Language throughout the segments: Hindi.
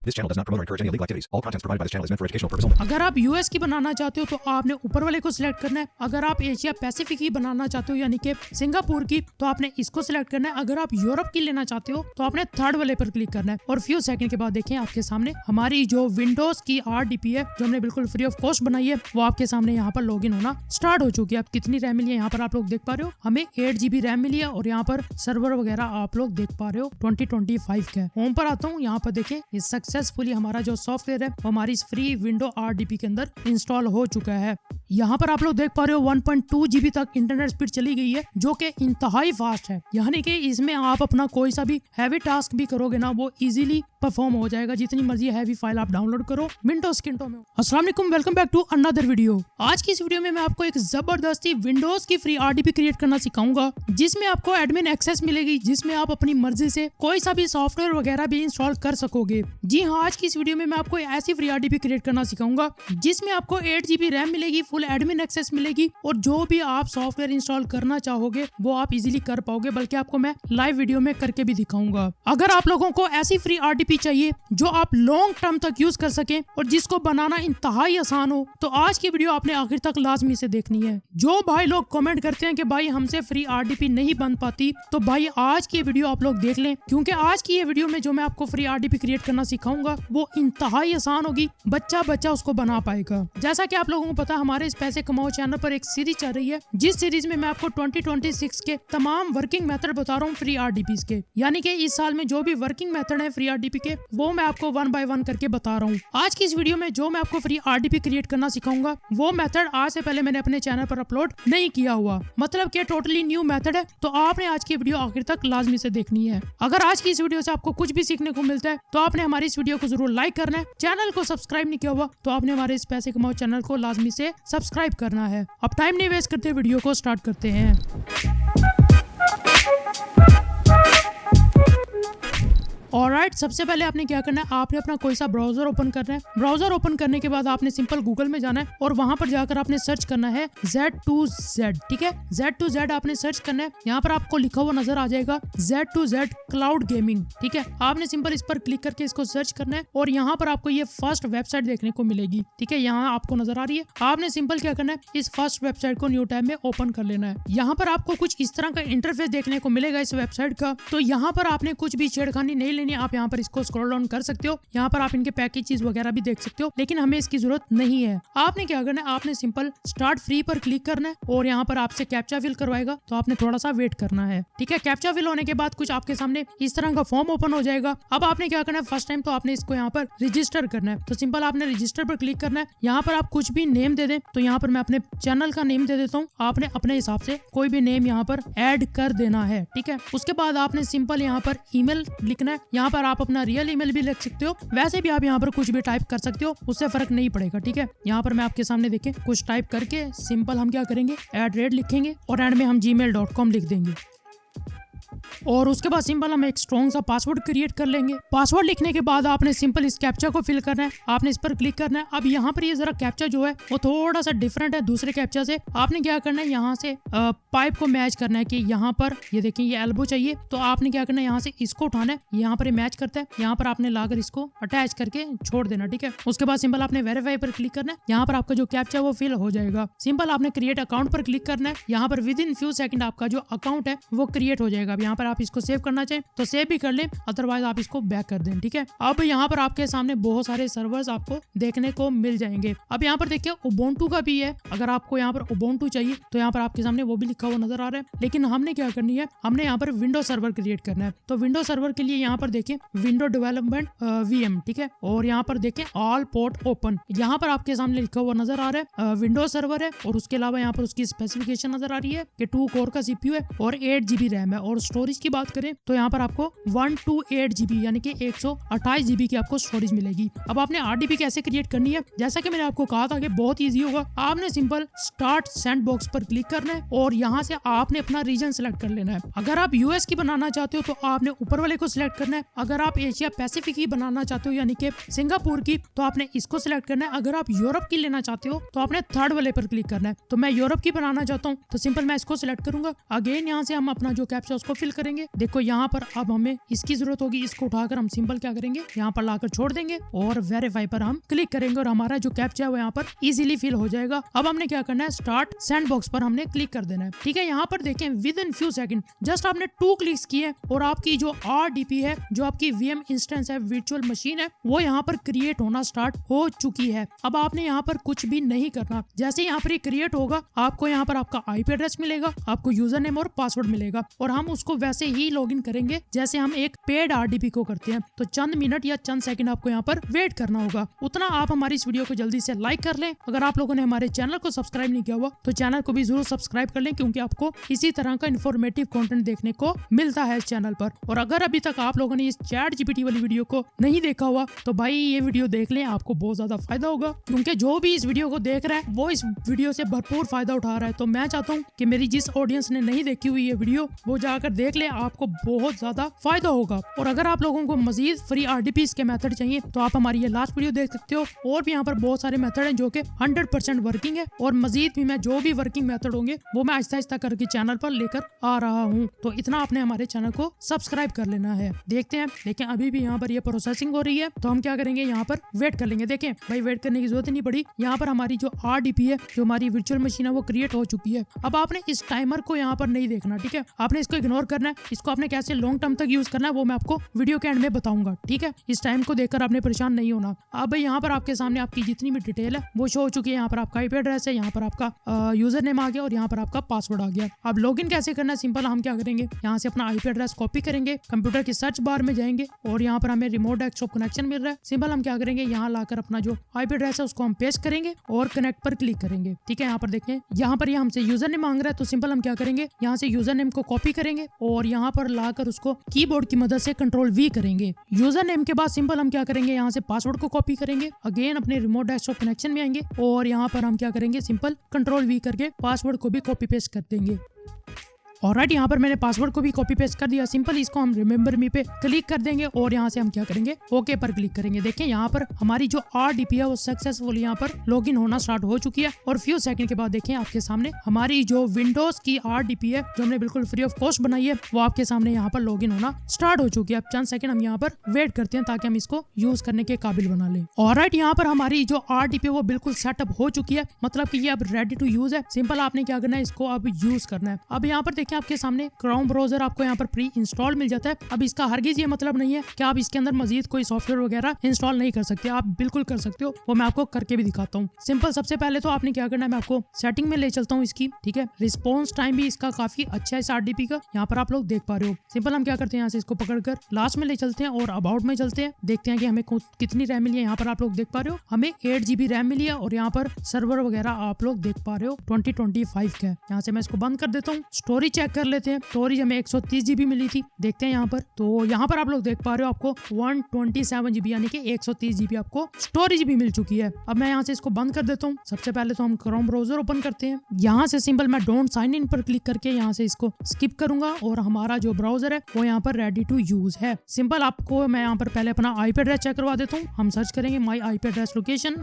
This channel does not promote or encourage any illegal activities. All contents provided by this channel is meant for educational purposes only. अगर आप यूएस की बनाना चाहते हो तो आपने ऊपर वाले को सिलेक्ट करना है। अगर आप एशिया पैसिफिक की बनाना चाहते हो यानी कि सिंगापुर की तो आपने इसको सिलेक्ट करना है। अगर आप यूरोप की लेना चाहते हो तो आपने थर्ड वाले पर क्लिक करना है। और फ्यू सेकंड के बाद देखें आपके सामने हमारी जो विंडोज की RDP है जो हमने बिल्कुल फ्री ऑफ कॉस्ट बनाई है वो आपके सामने यहाँ पर लॉगिन होना स्टार्ट हो चुकी है। अब कितनी रैम मिली है यहाँ पर आप लोग देख पा रहे हो, हमें 8 GB रैम मिली है और यहाँ पर सर्वर वगैरह आप लोग देख पा रहे हो 2025 का। होम पर आता हूँ, यहाँ पर देखें ये सक्सेसफुली हमारा जो सॉफ्टवेयर है वो हमारी इस फ्री विंडो RDP के अंदर इंस्टॉल हो चुका है। यहाँ पर आप लोग देख पा रहे हो 1.2 GB तक इंटरनेट स्पीड चली गई है जो कि इंतहाई फास्ट है। यानी कि इसमें आप अपना कोई सा भी हैवी टास्क भी करोगे ना वो इजीली परफॉर्म हो जाएगा। जितनी मर्जी हैवी फाइल आप डाउनलोड करो मिनटों सेकंडों में। अस्सलाम वालेकुम, welcome back to another video. आज की इस वीडियो में मैं आपको एक जबरदस्ती विंडोज की फ्री RDP क्रिएट करना सिखाऊंगा जिसमें आपको एडमिन एक्सेस मिलेगी, जिसमें आप अपनी मर्जी से कोई सा भी सॉफ्टवेयर वगैरह भी इंस्टॉल कर सकोगे। जी हाँ, आज की इस वीडियो में मैं आपको ऐसी फ्री RDP क्रिएट करना सिखाऊंगा जिसमें आपको 8 GB रैम मिलेगी, फुल एडमिन एक्सेस मिलेगी और जो भी आप सॉफ्टवेयर इंस्टॉल करना चाहोगे वो आप इजीली कर पाओगे, बल्कि आपको मैं लाइव वीडियो में करके भी दिखाऊंगा। अगर आप लोगों को ऐसी फ्री RDP चाहिए जो आप लॉन्ग टर्म तक यूज कर सके और जिसको बनाना इंतहाई आसान हो तो आज की वीडियो आपने आखिर तक लाजमी से देखनी है। जो भाई लोग कमेंट करते हैं कि भाई हमसे फ्री RDP नहीं बन पाती, तो भाई आज की वीडियो आप लोग देख लें, क्योंकि आज की ये वीडियो में जो मैं आपको फ्री RDP क्रिएट करना सिखाऊंगा वो इंतहाई आसान होगी, बच्चा बच्चा उसको बना पाएगा। जैसा कि आप लोगों को पता, हमारे इस पैसे कमाओ चैनल पर एक सीरीज चल रही है जिस सीरीज में मैं आपको 2026 के तमाम वर्किंग मेथड बता रहा हूँ फ्री RDPs के। यानी कि इस साल में जो भी वर्किंग मेथड है फ्री RDP के वो मैं आपको 1 by 1 करके बता रहा हूँ। आज की इस वीडियो में जो मैं आपको फ्री RDP क्रिएट करना सिखाऊंगा वो मेथड आज से पहले मैंने अपने चैनल पर अपलोड नहीं किया हुआ, मतलब कि टोटली न्यू मेथड है। तो आपने आज की वीडियो आखिर तक लाजमी से देखनी है। अगर आज की इस वीडियो से आपको कुछ भी सीखने को मिलता है तो आपने हमारी इस वीडियो को जरूर लाइक करना है। चैनल को सब्सक्राइब नहीं किया हुआ तो आपने हमारे इस पैसे कमाओ चैनल को लाजमी से सब्सक्राइब करना है। अब टाइम नहीं वेस्ट करते, वीडियो को स्टार्ट करते हैं। ऑलराइट, सबसे पहले आपने क्या करना है, आपने अपना कोई सा ब्राउजर ओपन करना है। ब्राउजर ओपन करने के बाद आपने सिंपल गूगल में जाना है और वहां पर जाकर आपने सर्च करना है Z2Z। ठीक है, Z2Z आपने सर्च करना है। यहाँ पर आपको लिखा हुआ नजर आ जाएगा Z2Z क्लाउड गेमिंग। ठीक है, आपने सिंपल इस पर क्लिक करके इसको सर्च करना है और यहाँ पर आपको ये फर्स्ट वेबसाइट देखने को मिलेगी। ठीक है, यहाँ आपको नजर आ रही है। आपने सिंपल क्या करना है, इस फर्स्ट वेबसाइट को न्यू टैब में ओपन कर लेना है। यहाँ पर आपको कुछ इस तरह का इंटरफेस देखने को मिलेगा इस वेबसाइट का। तो यहाँ पर आपने कुछ भी छेड़खानी नहीं, आप यहाँ पर इसको स्क्रॉल डाउन कर सकते हो। यहाँ पर आप इनके पैकेजेस वगैरह भी देख सकते हो, लेकिन हमें इसकी जरूरत नहीं है। आपने क्या करना है, आपने सिंपल स्टार्ट फ्री पर क्लिक करना है और यहाँ पर आपसे कैप्चा फिल करवाएगा तो आपने थोड़ा सा वेट करना है। ठीक है, कैप्चा फिल होने के बाद कुछ आपके सामने इस तरह का फॉर्म ओपन हो जाएगा। अब आपने क्या करना है, फर्स्ट टाइम तो आपने इसको यहाँ पर रजिस्टर करना है। तो सिंपल आपने रजिस्टर पर क्लिक करना है। यहाँ पर आप कुछ भी नेम दे दें, तो यहाँ पर मैं अपने चैनल का नेम दे देता हूँ। आपने अपने हिसाब से कोई भी नेम यहाँ पर ऐड कर देना है। ठीक है, उसके बाद आपने सिंपल यहाँ पर ईमेल लिखना है। यहाँ पर आप अपना रियल ईमेल भी लिख सकते हो, वैसे भी आप यहाँ पर कुछ भी टाइप कर सकते हो, उससे फर्क नहीं पड़ेगा। ठीक है, यहाँ पर मैं आपके सामने देखें कुछ टाइप करके सिंपल हम क्या करेंगे, @ लिखेंगे और एंड में हम gmail.com लिख देंगे और उसके बाद सिंपल हम एक स्ट्रॉन्ग सा पासवर्ड क्रिएट कर लेंगे। पासवर्ड लिखने के बाद आपने सिंपल इस कैप्चा को फिल करना है। आपने इस पर क्लिक करना है। अब यहाँ पर ये जरा कैप्चा जो है वो थोड़ा सा डिफरेंट है दूसरे कैप्चा से। आपने क्या करना है, यहाँ से पाइप को मैच करना है कि यहाँ पर ये देखिए ये एल्बो चाहिए, तो आपने क्या करना है, यहाँ से इसको उठाना है। यहाँ पर मैच करता है, यहाँ पर आपने लाकर इसको अटैच करके छोड़ देना। ठीक है, उसके बाद सिंपल आपने वेरीफाई पर क्लिक करना है। यहाँ पर आपका जो कैप्चा है वो फिल हो जाएगा। सिंपल आपने क्रिएट अकाउंट पर क्लिक करना है। यहाँ पर विद इन फ्यू सेकंड आपका जो अकाउंट है वो क्रिएट हो जाएगा। यहाँ पर आप इसको सेव करना चाहें तो सेव भी कर लें, अदरवाइज आप इसको बैक कर दें। ठीक है, अब यहाँ पर आपके सामने बहुत सारे सर्वर्स आपको देखने को मिल जाएंगे। अब यहाँ पर देखिए उबुंटू का भी है। अगर आपको यहाँ पर उबुंटू चाहिए तो यहाँ पर आपके सामने वो भी लिखा हुआ नजर आ रहा है। लेकिन हमने क्या करनी है, हमने यहाँ पर विंडो सर्वर क्रिएट करना है। तो विंडो सर्वर के लिए यहाँ पर देखें विंडो डेवलपमेंट VM। ठीक है, और यहाँ पर देखें ऑल पोर्ट ओपन। यहाँ पर आपके सामने लिखा हुआ नजर आ रहा है विंडो सर्वर है और उसके अलावा यहाँ पर उसकी स्पेसिफिकेशन नजर आ रही है कि 2 कोर का CPU है और 8 GB रैम है। और स्टोरेज की बात करें तो यहाँ पर आपको 128 GB यानी कि 128 GB की आपको स्टोरेज मिलेगी। अब आपने RDP कैसे क्रिएट करनी है, जैसा कि मैंने आपको कहा था कि बहुत इजी होगा। आपने सिंपल स्टार्ट सैंडबॉक्स पर क्लिक करना है और यहाँ से आपने अपना रीजन सिलेक्ट कर लेना है। अगर आप US की बनाना चाहते हो तो आपने ऊपर वाले को सिलेक्ट करना है। अगर आप एशिया पैसिफिक की बनाना चाहते हो यानी कि सिंगापुर की तो आपने इसको सिलेक्ट करना है। अगर आप यूरोप की लेना चाहते हो तो आपने थर्ड वाले पर क्लिक करना है। तो मैं यूरोप की बनाना चाहता हूँ तो सिंपल मैं इसको सिलेक्ट करूंगा। अगेन यहाँ से हम अपना जो कैप्चा उसको फिल करेंगे। देखो यहाँ पर अब हमें इसकी जरूरत होगी, इसको उठाकर हम सिंपल क्या करेंगे यहाँ पर लाकर छोड़ देंगे और वेरीफाई पर हम क्लिक करेंगे और हमारा जो कैप्चा है वो यहाँ पर इजीली फिल हो जाएगा। अब हमने क्या करना है, स्टार्ट सैंडबॉक्स पर हमने क्लिक कर देना है। ठीक है, यहाँ पर देखें with in few second just आपने 2 क्लिक्स किए और आपकी जो RDP है, जो आपकी VM इंस्टेंस है, वर्चुअल मशीन है, वो यहाँ पर क्रिएट होना स्टार्ट हो चुकी है। अब आपने यहाँ पर कुछ भी नहीं करना, जैसे यहाँ पर ये क्रिएट होगा आपको यहाँ पर आपका IP एड्रेस मिलेगा, आपको यूजर नेम और पासवर्ड मिलेगा और हम उसको वैसे ही लॉगिन करेंगे जैसे हम एक पेड RDP को करते हैं। तो चंद मिनट या चंद सेकंड आपको यहाँ पर वेट करना होगा। उतना आप हमारी इस वीडियो को जल्दी से लाइक कर लें। अगर आप लोगों ने हमारे चैनल को सब्सक्राइब नहीं किया हुआ तो चैनल को भी जरूर सब्सक्राइब कर लें, क्योंकि आपको इसी तरह का इन्फॉर्मेटिव कंटेंट देखने को मिलता है इस चैनल पर। और अगर अभी तक आप लोगों ने इस ChatGPT वाली वीडियो को नहीं देखा हुआ तो भाई ये वीडियो देख लें, आपको बहुत ज्यादा फायदा होगा, क्योंकि जो भी इस वीडियो को देख रहा है वो इस वीडियो से भरपूर फायदा उठा रहा है। तो मैं चाहता हूँ कि मेरी जिस ऑडियंस ने नहीं देखी हुई ये वीडियो वो जाकर देख ले, आपको बहुत ज्यादा फायदा होगा। और अगर आप लोगों को मजीद फ्री RDPs के मेथड चाहिए तो आप हमारी ये लास्ट वीडियो देख सकते हो। और भी यहाँ पर बहुत सारे मेथड हैं जो कि 100% वर्किंग है और मजीद भी मैं जो भी वर्किंग मेथड होंगे वो मैं आहिस्ता आहिस्ता करके चैनल पर लेकर आ रहा हूँ। तो इतना आपने हमारे चैनल को सब्सक्राइब कर लेना है। देखते हैं, लेकिन अभी भी यहाँ पर ये प्रोसेसिंग हो रही है तो हम क्या करेंगे, यहाँ पर वेट कर लेंगे। देखें भाई, वेट करने की जरूरत नहीं पड़ी, यहाँ पर हमारी जो RDP है, जो हमारी वर्चुअल मशीन है, वो क्रिएट हो चुकी है। अब आपने इस टाइमर को यहाँ पर नहीं देखना, ठीक है, आपने इसको इग्नोर करना है। इसको आपने कैसे लॉन्ग टर्म तक यूज करना है वो मैं आपको वीडियो के एंड में बताऊंगा। ठीक है, इस टाइम को देखकर आपने परेशान नहीं होना। अब यहाँ पर आपके सामने आपकी जितनी भी डिटेल है वो शो हो चुकी है। यहाँ पर आपका IP एड्रेस है, यहाँ पर आपका यूजर नेम आ गया और यहाँ पर आपका पासवर्ड आ गया। अब लॉगिन कैसे करना है, सिंपल हम क्या करेंगे, यहाँ से अपना IP एड्रेस कॉपी करेंगे, कंप्यूटर की सर्च बार में जाएंगे और यहाँ पर हमें रिमोट डेस्कटॉप कनेक्शन मिल रहा है। सिंपल हम क्या करेंगे, यहाँ लाकर अपना जो IP एड्रेस है उसको हम पेस्ट करेंगे और कनेक्ट पर क्लिक करेंगे। ठीक है, यहाँ पर देखें, यहाँ पर ये हमसे यूजर नेम मांग रहा है तो सिंपल हम क्या करेंगे, यहाँ से यूजर नेम को कॉपी करेंगे और यहाँ पर लाकर उसको कीबोर्ड की मदद से Ctrl+V करेंगे। यूजर नेम के बाद सिंपल हम क्या करेंगे, यहाँ से पासवर्ड को कॉपी करेंगे, अगेन अपने रिमोट डेस्कटॉप कनेक्शन में आएंगे और यहाँ पर हम क्या करेंगे, सिंपल Ctrl+V करके पासवर्ड को भी कॉपी पेस्ट कर देंगे। ऑलराइट, यहाँ पर मैंने पासवर्ड को भी कॉपी पेस्ट कर दिया। सिंपल इसको हम रिमेंबर मी पे क्लिक कर देंगे और यहाँ से हम क्या करेंगे, ओके पर क्लिक करेंगे। देखें यहाँ पर हमारी जो RDP है वो सक्सेसफुल यहाँ पर लॉगिन होना स्टार्ट हो चुकी है और फ्यू सेकंड के बाद देखें आपके सामने हमारी जो विंडोज की RDP है, जो हमने बिल्कुल फ्री ऑफ कॉस्ट बनाई है, वो आपके सामने यहाँ पर लॉगिन होना स्टार्ट हो चुकी है। अब चंद सेकंड हम यहाँ पर वेट करते हैं ताकि हम इसको यूज करने के काबिल बना लें। ऑलराइट, यहाँ पर हमारी जो RDP है वो बिल्कुल सेटअप हो चुकी है, मतलब कि ये अब रेडी टू यूज है। सिंपल आपने क्या करना है, इसको अब यूज करना है। अब यहाँ पर देखें आपके सामने क्रोम ब्राउजर आपको यहाँ पर प्री इंस्टॉल मिल जाता है। अब इसका हरगिज ये मतलब नहीं है कि आप इसके अंदर मजीद कोई सॉफ्टवेयर वगैरह इंस्टॉल नहीं कर सकते, आप बिल्कुल कर सकते हो, वो मैं आपको करके भी दिखाता हूँ। सिंपल सबसे पहले तो आपने क्या करना है, मैं आपको सेटिंग में ले चलता हूँ इसकी। ठीक है, रिस्पॉन्स टाइम भी इसका काफी अच्छा है इस RDP का, यहाँ पर आप लोग देख पा रहे हो। सिंपल हम क्या करते हैं, यहाँ से इसको पकड़कर लास्ट में ले चलते हैं और अबाउट में चलते हैं, देखते हैं कि हमें कितनी रैम मिली है। यहाँ पर आप लोग देख पा रहे हो हमें 8 GB रैम मिली है और यहाँ पर सर्वर वगैरह आप लोग देख पा रहे हो 2025 का है। यहाँ से मैं इसको बंद कर देता हूँ। स्टोरेज चेक कर लेते हैं, स्टोरेज हमें 130 GB मिली थी, देखते हैं यहाँ पर। तो यहाँ पर आप लोग देख पा रहे हो आपको 127 GB यानी कि 130 GB आपको स्टोरेज भी मिल चुकी है। अब मैं यहाँ से इसको बंद कर देता हूँ। सबसे पहले तो हम क्रोम ब्राउजर ओपन करते हैं। यहाँ से सिंपल मैं डोंट साइन इन पर क्लिक करके यहाँ से इसको स्किप करूंगा और हमारा जो ब्राउजर है वो यहाँ पर रेडी टू यूज है। सिंपल आपको मैं यहाँ पर पहले अपना IP एड्रेस चेक करवा देता हूँ। हम सर्च करेंगे माई IP एड्रेस लोकेशन,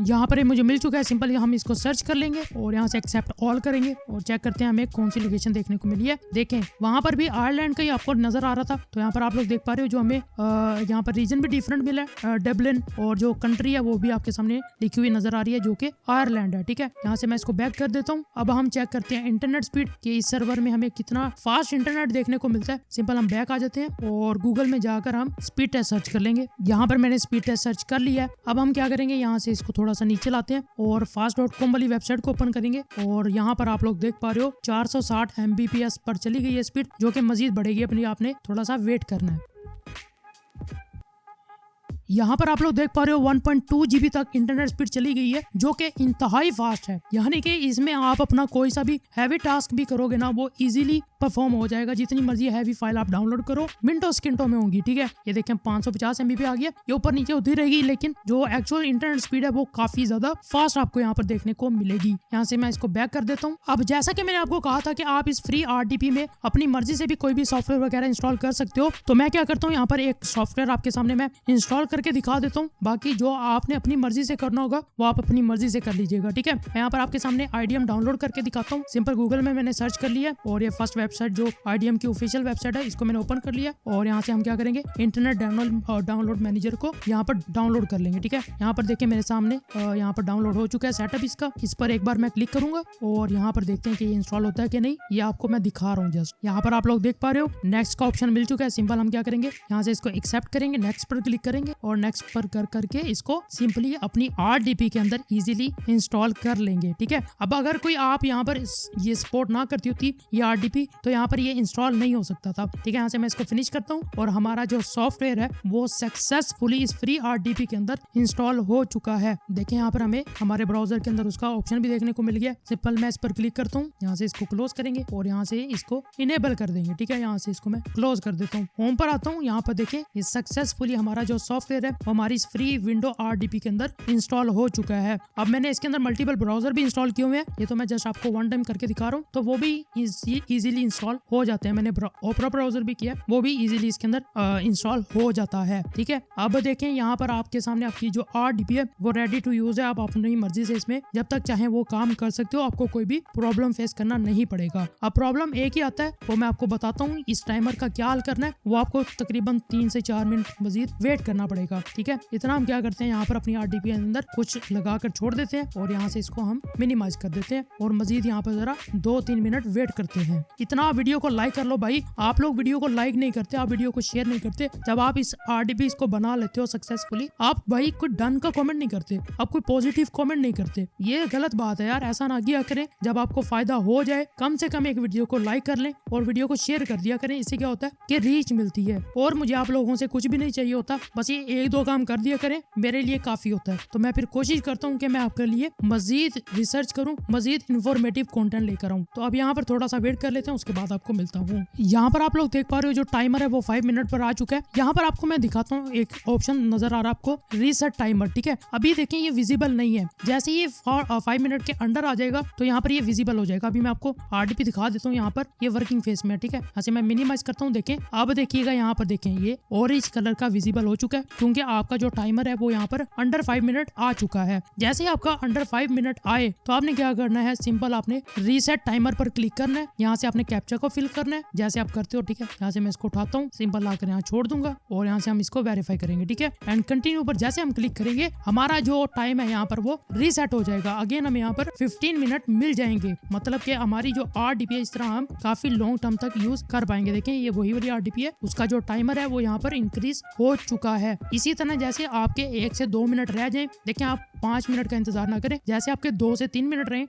यहाँ पर ये मुझे मिल चुका है। सिंपल हम इसको सर्च कर लेंगे और यहाँ से एक्सेप्ट ऑल करेंगे और चेक करते हैं हमें कौन सी लोकेशन देखने को मिली है। देखें वहां पर भी आयरलैंड का ही आपको नजर आ रहा था, तो यहाँ पर आप लोग देख पा रहे हो जो हमें यहाँ पर रीजन भी डिफरेंट मिला है, डबलिन, और जो कंट्री है वो भी आपके सामने लिखी हुई नजर आ रही है जो कि आयरलैंड है। ठीक है, यहाँ से मैं इसको बैक कर देता हूँ। अब हम चेक करते हैं इंटरनेट स्पीड कि इस सर्वर में हमें कितना फास्ट इंटरनेट देखने को मिलता है। सिंपल हम बैक आ जाते हैं और गूगल में जाकर हम स्पीड टेस्ट सर्च कर लेंगे। यहाँ पर मैंने स्पीड टेस्ट सर्च कर लिया है। अब हम क्या करेंगे, यहाँ से इसको थोड़ा सा नीचे लाते हैं और fast.com वाली वेबसाइट को ओपन करेंगे और यहाँ पर आप लोग देख पा रहे हो 460 Mbps पर चली गई है स्पीड, जो कि मजीद बढ़ेगी अपनी, आपने थोड़ा सा वेट करना है। यहाँ पर आप लोग देख पा रहे हो 1.2 GB तक इंटरनेट स्पीड चली गई है, जो कि इंतहाई फास्ट है। यानी कि इसमें आप अपना कोई सा भी हैवी टास्क भी करोगे ना, वो इजीली परफॉर्म हो जाएगा। जितनी मर्जी हैवी फाइल आप डाउनलोड करो, मिनटों सेकंडों में होंगी। ठीक है, ये देखें 550 MB आ गया, ये ऊपर नीचे होती रहेगी, लेकिन जो एक्चुअल इंटरनेट स्पीड है वो काफी ज्यादा फास्ट आपको यहाँ पर देखने को मिलेगी। यहाँ से मैं इसको बैक कर देता हूँ। अब जैसा कि मैंने आपको कहा था कि आप इस फ्री RDP में अपनी मर्जी से भी कोई भी सॉफ्टवेयर वगैरह इंस्टॉल कर सकते हो, तो मैं क्या करता हूँ, यहाँ पर एक सॉफ्टवेयर आपके सामने मैं इंस्टॉल करके करके दिखा देता हूँ, बाकी जो आपने अपनी मर्जी से करना होगा वो आप अपनी मर्जी से कर लीजिएगा। ठीक है, यहाँ पर आपके सामने IDM डाउनलोड करके दिखाता हूँ। सिंपल गूगल में मैंने सर्च कर लिया और ये फर्स्ट वेबसाइट जो IDM की ऑफिशियल वेबसाइट है इसको मैंने ओपन कर लिया और यहाँ से हम क्या करेंगे, इंटरनेट डाउनलोड मैनेजर को यहाँ पर डाउनलोड कर लेंगे। ठीक है, यहाँ पर देखिए मेरे सामने यहाँ पर डाउनलोड हो चुका है सेटअप इसका। इस पर एक बार मैं क्लिक करूंगा और यहाँ पर देखते हैं कि ये इंस्टॉल होता है कि नहीं, ये आपको मैं दिखा रहा हूँ। जस्ट यहाँ पर आप लोग देख पा रहे हो नेक्स्ट का ऑप्शन मिल चुका है। सिंपल हम क्या करेंगे, यहाँ से इसको एक्सेप्ट करेंगे, नेक्स्ट पर क्लिक करेंगे और नेक्स्ट पर कर करके इसको सिंपली अपनी RDP के अंदर इजीली इंस्टॉल कर लेंगे। ठीक है, अब अगर कोई आप यहाँ पर ये सपोर्ट ना करती होती ये RDP तो यहाँ पर ये इंस्टॉल नहीं हो सकता था। ठीक है, यहाँ से मैं इसको फिनिश करता हूँ और हमारा जो सॉफ्टवेयर है वो सक्सेसफुली इस फ्री RDP के अंदर इंस्टॉल हो चुका है। देखिए यहाँ पर हमें हमारे ब्राउजर के अंदर उसका ऑप्शन भी देखने को मिल गया। सिंपल मैं इस पर क्लिक करता हूँ, यहाँ से इसको क्लोज करेंगे और यहाँ से इसको इनेबल कर देंगे। ठीक है, यहाँ से इसको मैं क्लोज कर देता हूँ। होम पर आता हूँ, यहाँ पर देखिए ये सक्सेसफुली हमारा जो सॉफ्टवेयर है वो हमारी इस फ्री विंडो RDP के अंदर इंस्टॉल हो चुका है। अब मैंने इसके अंदर मल्टीपल ब्राउजर भी इंस्टॉल किए हुए हैं, ये तो मैं जस्ट आपको वन टाइम करके दिखा रहा हूँ, तो वो भी इजीली इंस्टॉल हो जाते हैं। मैंने ओपरा ब्राउजर भी किया, वो भी इजीली इसके अंदर इंस्टॉल हो जाता है। ठीक है, अब देखें यहाँ पर आपके सामने आपकी जो RDP है वो रेडी टू यूज है। आप अपनी मर्जी से इसमें जब तक चाहे वो काम कर सकते हो, आपको कोई भी प्रॉब्लम फेस करना नहीं पड़ेगा। अब प्रॉब्लम एक ही आता है, वो मैं आपको बताता हूँ। इस टाइमर का क्या हल करना है, वो आपको तकरीबन 3 से 4 मिनट मजीद वेट करना पड़ेगा। ठीक है, इतना हम क्या करते हैं, यहाँ पर अपनी RDP के अंदर कुछ लगा कर छोड़ देते हैं और यहाँ से इसको हम मिनिमाइज कर देते हैं और मजीद यहाँ पर जरा 2-3 मिनट वेट करते हैं। इतना वीडियो को लाइक कर लो भाई। आप लोग वीडियो को लाइक नहीं करते, आप वीडियो को शेयर नहीं करते। जब आप इस RDP इसको बना लेते हो सक्सेसफुली, आप भाई कोई डन का कमेंट नहीं करते, आप कोई पॉजिटिव कमेंट नहीं करते। ये गलत बात है यार, ऐसा ना किया करें। जब आपको फायदा हो जाए कम से कम एक वीडियो को लाइक कर लें और वीडियो को शेयर कर दिया करें। इससे क्या होता है कि रीच मिलती है और मुझे आप लोगों से कुछ भी नहीं चाहिए होता, बस ये 1-2 काम कर दिया करें, मेरे लिए काफी होता है। तो मैं फिर कोशिश करता हूँ कि मैं आपके लिए मजीद रिसर्च करूँ, मजीद इन्फॉर्मेटिव कंटेंट लेकर आऊँ। तो अब यहाँ पर थोड़ा सा वेट कर लेते हैं, उसके बाद आपको मिलता हूँ। यहाँ पर आप लोग देख पा रहे हो जो टाइमर है वो 5 मिनट पर आ चुका है। यहाँ पर आपको मैं दिखाता हूँ, एक ऑप्शन नजर आ रहा है आपको, रीसेट टाइमर। ठीक है, अभी देखिए ये विजिबल नहीं है, जैसे ये 5 मिनट के अंडर आ जाएगा तो यहाँ पर ये विजिबल हो जाएगा। अभी मैं आपको RDP दिखा देता हूँ, यहाँ पर ये वर्किंग फेस में। ठीक है, ऐसे मैं मिनिमाइज करता हूँ। देखें, अब देखिएगा यहाँ पर देखें ये ऑरेंज कलर का विजिबल हो चुका है, क्योंकि आपका जो टाइमर है वो यहाँ पर अंडर 5 मिनट आ चुका है। जैसे ही आपका अंडर 5 मिनट आए तो आपने क्या करना है, सिंपल आपने रीसेट टाइमर पर क्लिक करना है। यहाँ से आपने कैप्चा को फिल करना है जैसे आप करते हो। ठीक है, यहाँ से मैं इसको उठाता हूँ, सिंपल आकर यहाँ छोड़ दूंगा और यहाँ से हम इसको वेरीफाई करेंगे। ठीक है, एंड कंटिन्यू पर जैसे हम क्लिक करेंगे हमारा जो टाइम है यहाँ पर वो रीसेट हो जाएगा। अगेन हम यहाँ पर 15 मिनट मिल जाएंगे, मतलब कि हमारी जो RDP है इस तरह हम काफी लॉन्ग टर्म तक यूज कर पाएंगे। देखें ये वही वाली RDP है, उसका जो टाइमर है वो यहाँ पर इंक्रीज हो चुका है। इसी तरह जैसे आपके 1 से 2 मिनट रह जाए, देखें आप 5 मिनट का इंतजार ना करें, जैसे आपके 2 से 3 मिनट रहे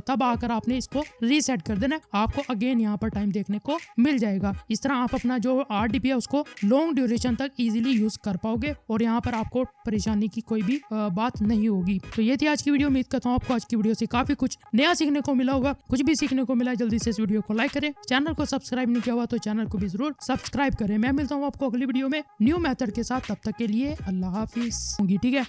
तब आकर आपने इसको रीसेट कर देना, आपको अगेन यहाँ पर टाइम देखने को मिल जाएगा। इस तरह आप अपना जो RDP है उसको लॉन्ग ड्यूरेशन तक इजीली यूज कर पाओगे और यहाँ पर आपको परेशानी की कोई भी बात नहीं होगी। तो ये थी आज की वीडियो। उम्मीद करता हूँ आपको आज की वीडियो से काफी कुछ नया सीखने को मिला होगा, कुछ भी सीखने को मिला। जल्दी से इस वीडियो को लाइक करें, चैनल को सब्सक्राइब नहीं किया हुआ तो चैनल को भी जरूर सब्सक्राइब करें। मैं मिलता हूँ आपको अगली वीडियो में न्यू मेथड के साथ, तब तक के लिए अल्लाह हाफिज। ठीक है।